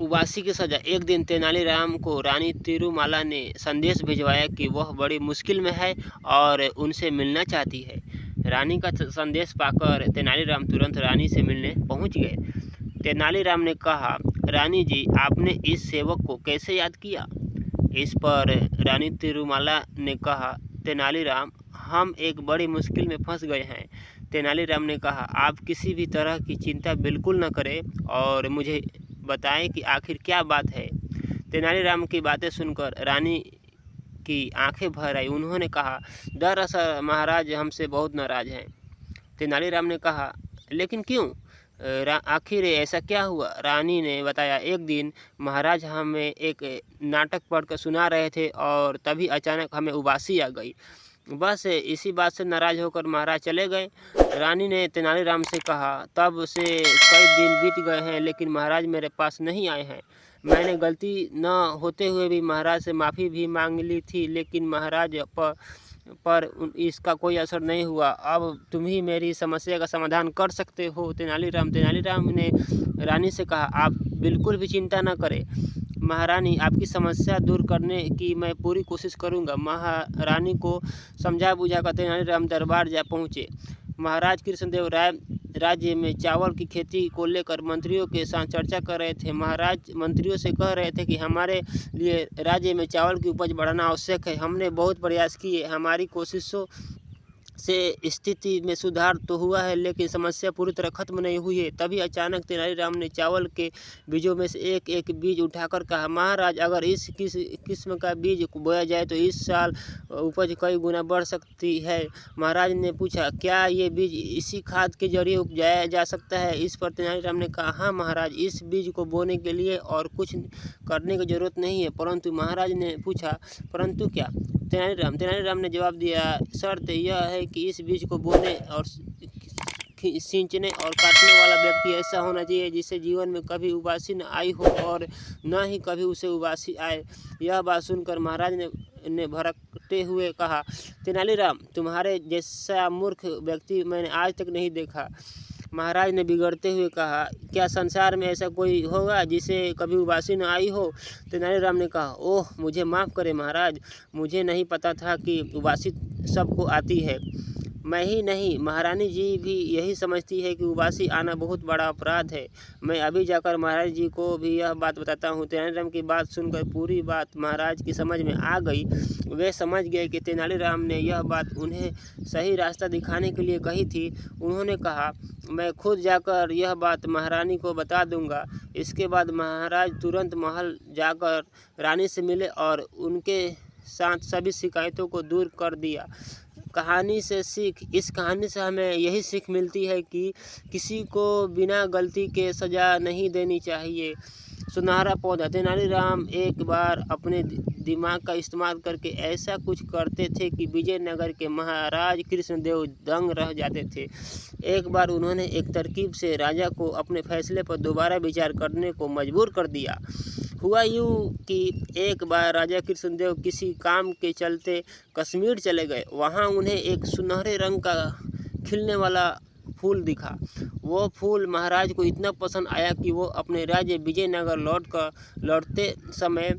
उबासी की सजा। एक दिन तेनालीराम को रानी तिरुमाला ने संदेश भिजवाया कि वह बड़ी मुश्किल में है और उनसे मिलना चाहती है। रानी का संदेश पाकर तेनालीराम तुरंत रानी से मिलने पहुंच गए। तेनालीराम ने कहा, रानी जी, आपने इस सेवक को कैसे याद किया? इस पर रानी तिरुमाला ने कहा, तेनालीराम, हम एक बड़ी मुश्किल में फंस गए हैं। तेनालीराम ने कहा, आप किसी भी तरह की चिंता बिल्कुल न करें और मुझे बताएं कि आखिर क्या बात है। तेनालीराम की बातें सुनकर रानी की आंखें भर आई। उन्होंने कहा, दरअसल महाराज हमसे बहुत नाराज हैं। तेनालीराम ने कहा, लेकिन क्यों? आखिर ऐसा क्या हुआ? रानी ने बताया, एक दिन महाराज हमें एक नाटक पढ़कर सुना रहे थे और तभी अचानक हमें उबासी आ गई। बस इसी बात से नाराज होकर महाराज चले गए। रानी ने तेनालीराम से कहा, तब से कई दिन बीत गए हैं लेकिन महाराज मेरे पास नहीं आए हैं। मैंने गलती न होते हुए भी महाराज से माफ़ी भी मांग ली थी लेकिन महाराज पर इसका कोई असर नहीं हुआ। अब तुम ही मेरी समस्या का समाधान कर सकते हो। तेनालीराम ने रानी से कहा, आप बिल्कुल भी चिंता न करें महारानी, आपकी समस्या दूर करने की मैं पूरी कोशिश करूंगा। महारानी को समझा बुझाकर तेनालीराम दरबार जा पहुँचे। महाराज कृष्णदेव राय राज्य में चावल की खेती को लेकर मंत्रियों के साथ चर्चा कर रहे थे। महाराज मंत्रियों से कह रहे थे कि हमारे लिए राज्य में चावल की उपज बढ़ाना आवश्यक है। हमने बहुत प्रयास किए, हमारी कोशिशों से स्थिति में सुधार तो हुआ है लेकिन समस्या पूरी तरह खत्म नहीं हुई है। तभी अचानक तेनालीराम ने चावल के बीजों में से एक एक बीज उठाकर कहा, महाराज, अगर इस किस्म का बीज बोया जाए तो इस साल उपज कई गुना बढ़ सकती है। महाराज ने पूछा, क्या ये बीज इसी खाद के जरिए उपजाया जा सकता है? इस पर तेनालीराम ने कहा, हाँ महाराज, इस बीज को बोने के लिए और कुछ करने की जरूरत नहीं है। परंतु महाराज ने पूछा, परंतु क्या? तेनालीराम ने जवाब दिया, शर्त यह है कि इस बीज को बोने और सींचने और काटने वाला व्यक्ति ऐसा होना चाहिए जिसे जीवन में कभी उबासी न आई हो और न ही कभी उसे उबासी आए। यह बात सुनकर महाराज ने भड़कते हुए कहा, तेनालीराम, तुम्हारे जैसा मूर्ख व्यक्ति मैंने आज तक नहीं देखा। महाराज ने बिगड़ते हुए कहा, क्या संसार में ऐसा कोई होगा जिसे कभी उबासी न आई हो? तेनालीराम ने कहा, ओह, मुझे माफ़ करें महाराज, मुझे नहीं पता था कि उबासी सबको आती है। मैं ही नहीं, महारानी जी भी यही समझती है कि उबासी आना बहुत बड़ा अपराध है। मैं अभी जाकर महाराज जी को भी यह बात बताता हूँ। तेनालीराम की बात सुनकर पूरी बात महाराज की समझ में आ गई। वे समझ गए कि तेनालीराम ने यह बात उन्हें सही रास्ता दिखाने के लिए कही थी। उन्होंने कहा, मैं खुद जाकर यह बात महारानी को बता दूंगा। इसके बाद महाराज तुरंत महल जाकर रानी से मिले और उनके साथ सभी शिकायतों को दूर कर दिया। कहानी से सीख। इस कहानी से हमें यही सीख मिलती है कि किसी को बिना गलती के सज़ा नहीं देनी चाहिए। सुनहरा पौधा। तेनालीराम एक बार अपने दिमाग का इस्तेमाल करके ऐसा कुछ करते थे कि विजयनगर के महाराज कृष्णदेव दंग रह जाते थे। एक बार उन्होंने एक तरकीब से राजा को अपने फैसले पर दोबारा विचार करने को मजबूर कर दिया। हुआ यूँ कि एक बार राजा कृष्णदेव किसी काम के चलते कश्मीर चले गए। वहाँ उन्हें एक सुनहरे रंग का खिलने वाला फूल दिखा। वो फूल महाराज को इतना पसंद आया कि वो अपने राज्य विजयनगर लौटते समय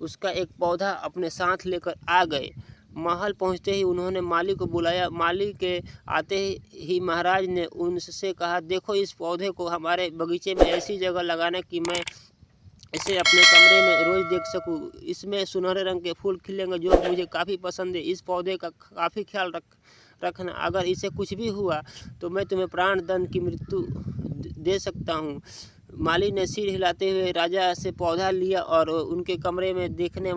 उसका एक पौधा अपने साथ लेकर आ गए। महल पहुंचते ही उन्होंने माली को बुलाया। माली के आते ही महाराज ने उनसे कहा, देखो, इस पौधे को हमारे बगीचे में ऐसी जगह लगाना कि मैं इसे अपने कमरे में रोज़ देख सकूं। इसमें सुनहरे रंग के फूल खिलेंगे जो मुझे काफ़ी पसंद है। इस पौधे का काफ़ी ख्याल रखना। अगर इसे कुछ भी हुआ तो मैं तुम्हें प्राण दंड की मृत्यु दे सकता हूँ। माली ने सिर हिलाते हुए राजा से पौधा लिया और उनके कमरे में देखने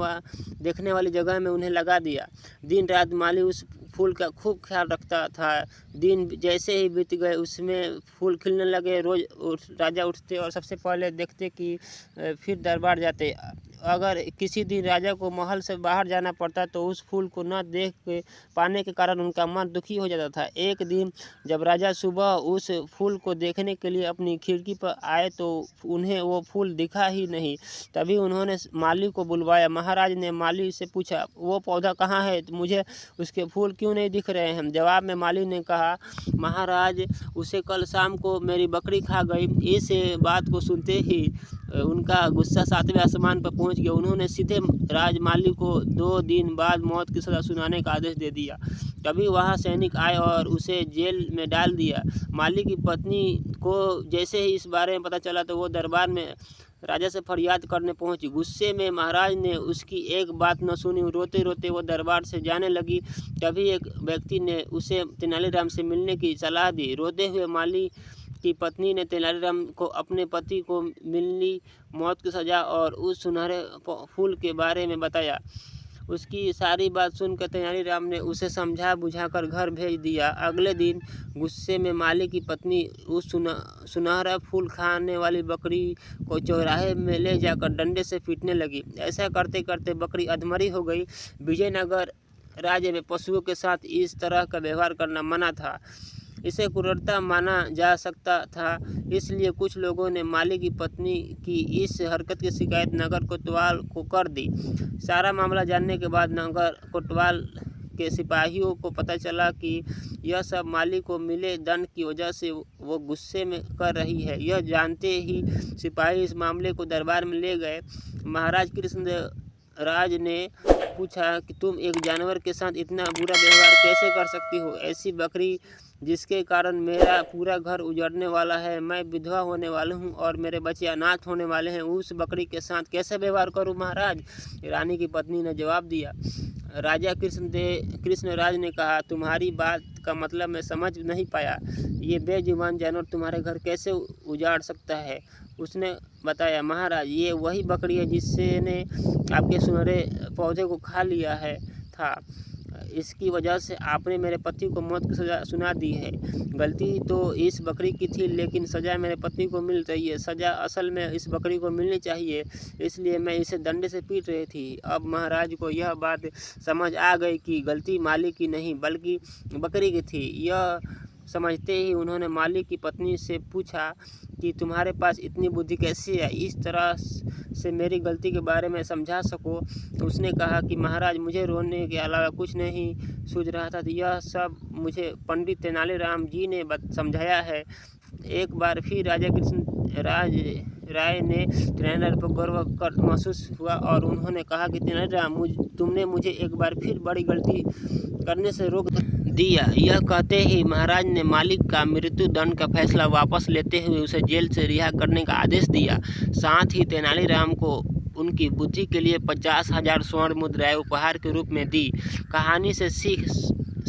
वाली जगह में उन्हें लगा दिया। दिन रात माली उस फूल का खूब ख्याल रखता था। दिन जैसे ही बीत गए उसमें फूल खिलने लगे। रोज़ राजा उठते और सबसे पहले देखते कि फिर दरबार जाते। अगर किसी दिन राजा को महल से बाहर जाना पड़ता तो उस फूल को न देख पाने के कारण उनका मन दुखी हो जाता था। एक दिन जब राजा सुबह उस फूल को देखने के लिए अपनी खिड़की पर आए तो उन्हें वो फूल दिखा ही नहीं। तभी उन्होंने माली को बुलवाया। महाराज ने माली से पूछा, वो पौधा कहाँ है? मुझे उसके फूल क्यों क्यों नहीं दिख रहे हैं? जवाब में माली ने कहा, महाराज उसे कल शाम को मेरी बकरी खा गई। इस बात को सुनते ही उनका गुस्सा 7वें आसमान पर पहुंच गया। उन्होंने सीधे राजमाली को 2 दिन बाद मौत की सज़ा सुनाने का आदेश दे दिया। तभी वहां सैनिक आए और उसे जेल में डाल दिया। माली की पत्नी को जैसे ही इस बारे में पता चला तो वो दरबार में राजा से फरियाद करने पहुंची। गुस्से में महाराज ने उसकी एक बात न सुनी। रोते रोते वो दरबार से जाने लगी। तभी एक व्यक्ति ने उसे तेनालीराम से मिलने की सलाह दी। रोते हुए माली की पत्नी ने तेनालीराम को अपने पति को मिलनी मौत की सज़ा और उस सुनहरे फूल के बारे में बताया। उसकी सारी बात सुनकर तेनालीराम ने उसे समझा बुझाकर घर भेज दिया। अगले दिन गुस्से में माली की पत्नी उस सुनहरा फूल खाने वाली बकरी को चौराहे में ले जाकर डंडे से पीटने लगी। ऐसा करते करते बकरी अधमरी हो गई। विजयनगर राज्य में पशुओं के साथ इस तरह का व्यवहार करना मना था। इसे क्रूरता माना जा सकता था। इसलिए कुछ लोगों ने माली की पत्नी की इस हरकत की शिकायत नगर कोतवाल को कर दी। सारा मामला जानने के बाद नगर कोतवाल के सिपाहियों को पता चला कि यह सब माली को मिले दंड की वजह से वो गुस्से में कर रही है। यह जानते ही सिपाही इस मामले को दरबार में ले गए। महाराज कृष्णदेव राज ने पूछा कि तुम एक जानवर के साथ इतना बुरा व्यवहार कैसे कर सकती हो? ऐसी बकरी जिसके कारण मेरा पूरा घर उजड़ने वाला है, मैं विधवा होने वाली हूँ और मेरे बच्चे अनाथ होने वाले हैं, उस बकरी के साथ कैसे व्यवहार करूँ महाराज? रानी की पत्नी ने जवाब दिया। राजा कृष्णराज ने कहा, तुम्हारी बात का मतलब मैं समझ नहीं पाया। ये बेजुबान जानवर तुम्हारे घर कैसे उजाड़ सकता है? उसने बताया, महाराज ये वही बकरी है जिसने आपके सुनहरे पौधे को खा लिया है था। इसकी वजह से आपने मेरे पति को मौत की सज़ा सुना दी है। गलती तो इस बकरी की थी, लेकिन सज़ा मेरे पति को मिल रही है। सज़ा असल में इस बकरी को मिलनी चाहिए, इसलिए मैं इसे डंडे से पीट रही थी। अब महाराज को यह बात समझ आ गई कि गलती माली की नहीं बल्कि बकरी की थी। यह समझते ही उन्होंने माली की पत्नी से पूछा कि तुम्हारे पास इतनी बुद्धि कैसी है, इस तरह से मेरी गलती के बारे में समझा सको? उसने कहा कि महाराज मुझे रोने के अलावा कुछ नहीं सूझ रहा था। यह सब मुझे पंडित तेनालीराम जी ने समझाया है। एक बार फिर राजा कृष्णराज राय ने तेनालीराम पर गर्व कर महसूस हुआ और उन्होंने कहा कि तेनालीराम तुमने मुझे एक बार फिर बड़ी गलती करने से रोक दिया। यह कहते ही महाराज ने मालिक का मृत्यु दंड का फैसला वापस लेते हुए उसे जेल से रिहा करने का आदेश दिया। साथ ही तेनालीराम को उनकी बुद्धि के लिए 50,000 स्वर्ण मुद्राएं उपहार के रूप में दी। कहानी से सीख,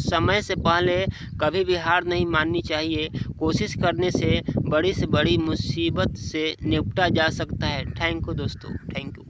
समय से पहले कभी भी हार नहीं माननी चाहिए। कोशिश करने से बड़ी मुसीबत से निपटा जा सकता है। थैंक यू दोस्तों, थैंक यू।